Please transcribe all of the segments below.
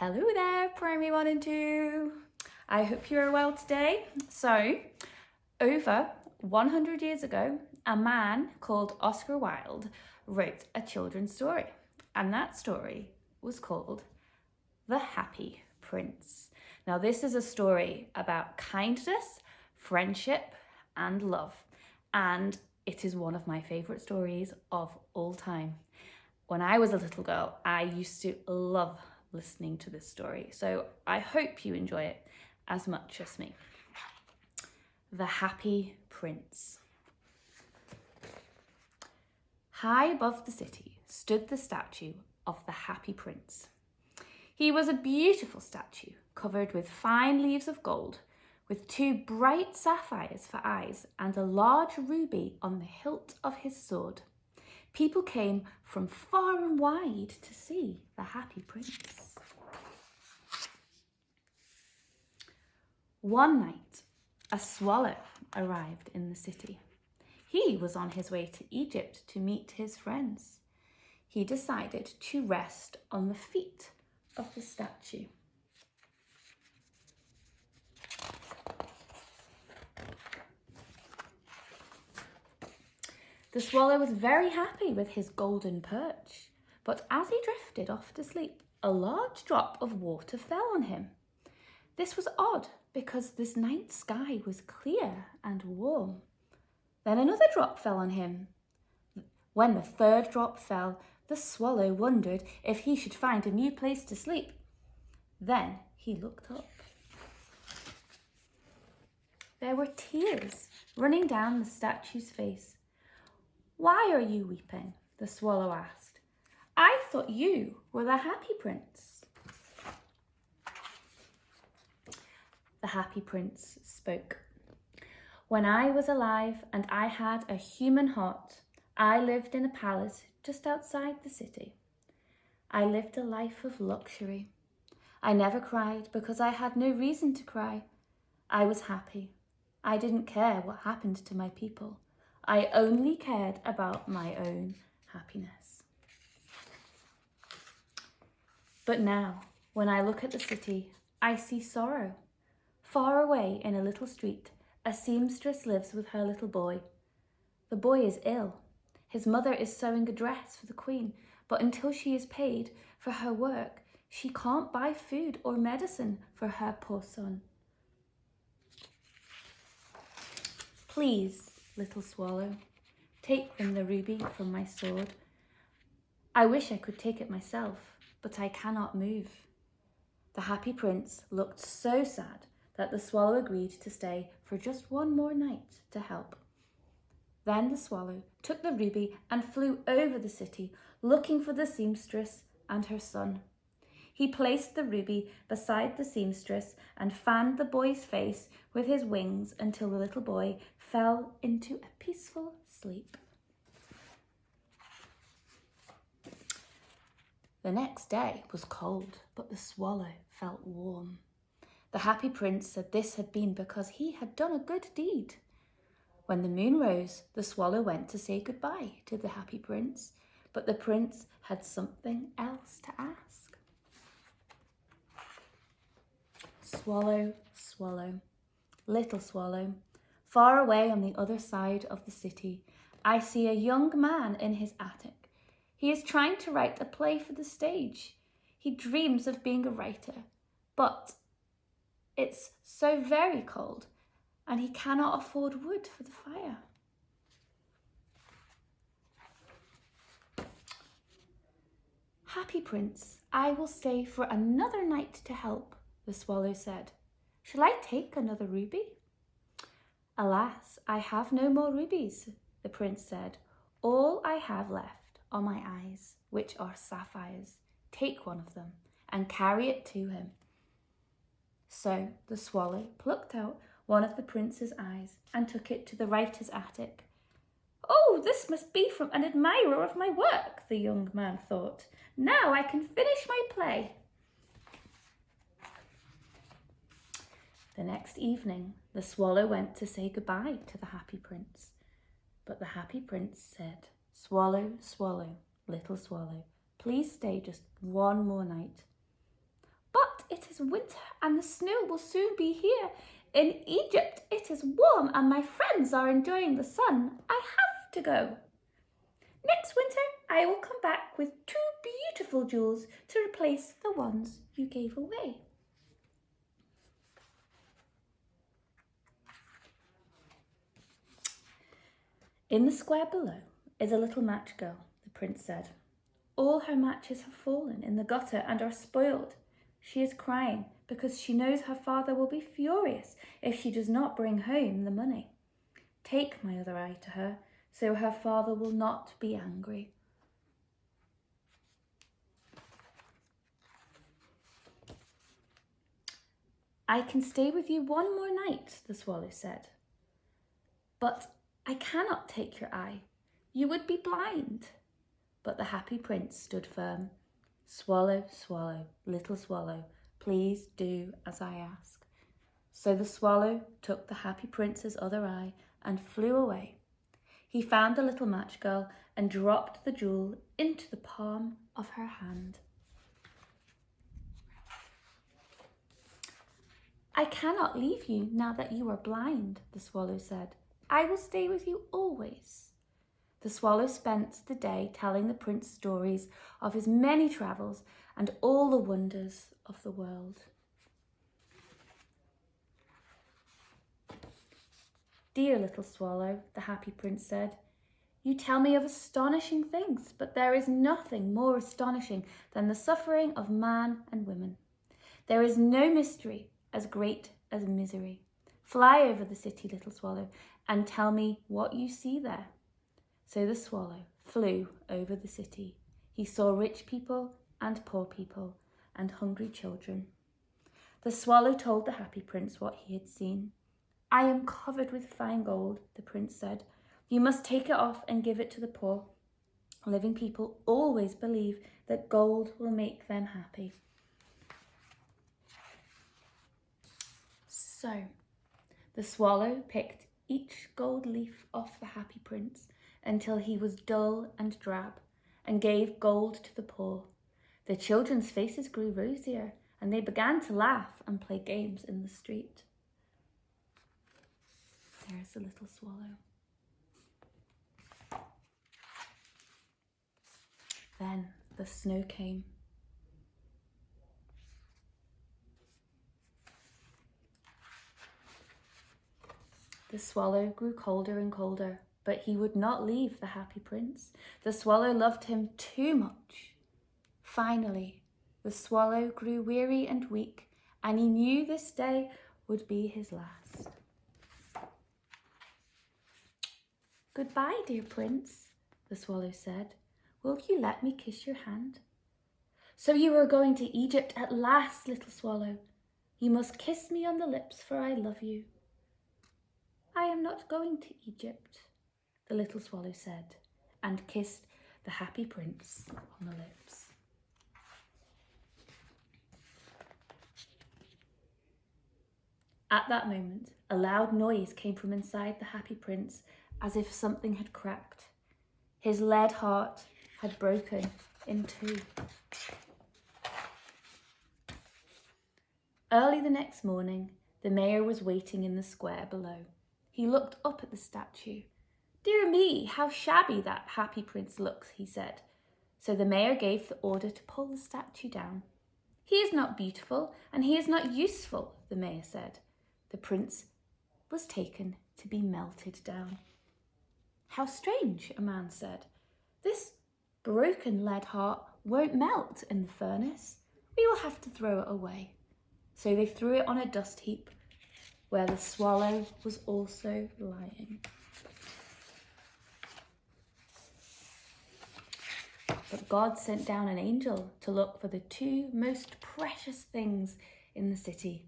Hello there, Primary 1 and 2. I hope you're well today. So, over 100 years ago, a man called Oscar Wilde wrote a children's story. And that story was called The Happy Prince. Now, this is a story about kindness, friendship, and love. And it is one of my favourite stories of all time. When I was a little girl, I used to love listening to this story. So I hope you enjoy it as much as me. The Happy Prince. High above the city stood the statue of the Happy Prince. He was a beautiful statue covered with fine leaves of gold, with two bright sapphires for eyes and a large ruby on the hilt of his sword. People came from far and wide to see the Happy Prince. One night, a swallow arrived in the city. He was on his way to Egypt to meet his friends. He decided to rest on the feet of the statue. The swallow was very happy with his golden perch, but as he drifted off to sleep, a large drop of water fell on him. This was odd because this night sky was clear and warm. Then another drop fell on him. When the third drop fell, the swallow wondered if he should find a new place to sleep. Then he looked up. There were tears running down the statue's face. "Why are you weeping?" the swallow asked. "I thought you were the Happy Prince." The Happy Prince spoke. "When I was alive and I had a human heart, I lived in a palace just outside the city. I lived a life of luxury. I never cried because I had no reason to cry. I was happy. I didn't care what happened to my people. I only cared about my own happiness. But now, when I look at the city, I see sorrow. Far away in a little street, a seamstress lives with her little boy. The boy is ill. His mother is sewing a dress for the queen, but until she is paid for her work, she can't buy food or medicine for her poor son. Please, little swallow, take them the ruby from my sword. I wish I could take it myself, but I cannot move." The Happy Prince looked so sad that the swallow agreed to stay for just one more night to help. Then the swallow took the ruby and flew over the city, looking for the seamstress and her son. He placed the ruby beside the seamstress and fanned the boy's face with his wings until the little boy fell into a peaceful sleep. The next day was cold, but the swallow felt warm. The Happy Prince said this had been because he had done a good deed. When the moon rose, the swallow went to say goodbye to the Happy Prince, but the prince had something else to ask. Swallow, swallow, little swallow, far away on the other side of the city, I see a young man in his attic. He is trying to write a play for the stage. He dreams of being a writer, but it's so very cold and he cannot afford wood for the fire. "Happy Prince, I will stay for another night to help," the swallow said. "Shall I take another ruby?" "Alas, I have no more rubies," the prince said. "All I have left are my eyes, which are sapphires. Take one of them and carry it to him." So the swallow plucked out one of the prince's eyes and took it to the writer's attic. "Oh, this must be from an admirer of my work," the young man thought. "Now I can finish my play." The next evening, the swallow went to say goodbye to the Happy Prince. But the Happy Prince said, "Swallow, swallow, little swallow, please stay just one more night." "But it is winter and the snow will soon be here. In Egypt it is warm and my friends are enjoying the sun. I have to go. Next winter I will come back with 2 beautiful jewels to replace the ones you gave away. In the square below is a little match girl, the prince said. All her matches have fallen in the gutter and are spoiled. She is crying because she knows her father will be furious if she does not bring home the money. Take my other eye to her, so her father will not be angry. I can stay with you 1 more night, the swallow said. But I cannot take your eye. You would be blind. But the happy prince stood firm. Swallow, swallow, little swallow, please do as I ask. So the swallow took the happy prince's other eye and flew away. He found the little match girl and dropped the jewel into the palm of her hand. I cannot leave you now that you are blind, the swallow said. I will stay with you always. The swallow spent the day telling the prince stories of his many travels and all the wonders of the world. Dear little swallow, the happy prince said, you tell me of astonishing things, but there is nothing more astonishing than the suffering of man and women. There is no mystery as great as misery. Fly over the city, little swallow, and tell me what you see there. So the swallow flew over the city. He saw rich people and poor people and hungry children. The swallow told the happy prince what he had seen. I am covered with fine gold, the prince said. You must take it off and give it to the poor. Living people always believe that gold will make them happy. So the swallow picked each gold leaf off the happy prince until he was dull and drab, and gave gold to the poor. The children's faces grew rosier, and they began to laugh and play games in the street. There's the little swallow. Then the snow came. The swallow grew colder and colder, but he would not leave the happy prince. The swallow loved him too much. Finally, the swallow grew weary and weak, and he knew this day would be his last. Goodbye, dear prince, the swallow said. Will you let me kiss your hand? So you are going to Egypt at last, little swallow. You must kiss me on the lips, for I love you. I am not going to Egypt, the little swallow said, and kissed the happy prince on the lips. At that moment, a loud noise came from inside the happy prince, as if something had cracked. His lead heart had broken in two. Early the next morning, the mayor was waiting in the square below. He looked up at the statue. Dear me, how shabby that happy prince looks, he said. So the mayor gave the order to pull the statue down. He is not beautiful and he is not useful, the mayor said. The prince was taken to be melted down. How strange, a man said. This broken lead heart won't melt in the furnace. We will have to throw it away. So they threw it on a dust heap where the swallow was also lying. But God sent down an angel to look for the two most precious things in the city.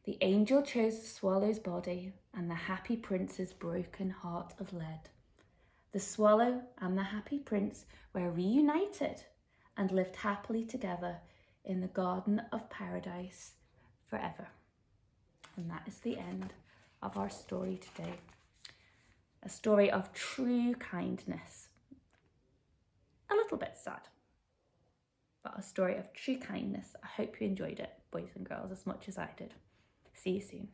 The angel chose the swallow's body and the happy prince's broken heart of lead. The swallow and the happy prince were reunited and lived happily together in the Garden of Paradise forever. And that is the end of our story today. A story of true kindness. A little bit sad, but a story of true kindness. I hope you enjoyed it, boys and girls, as much as I did. See you soon.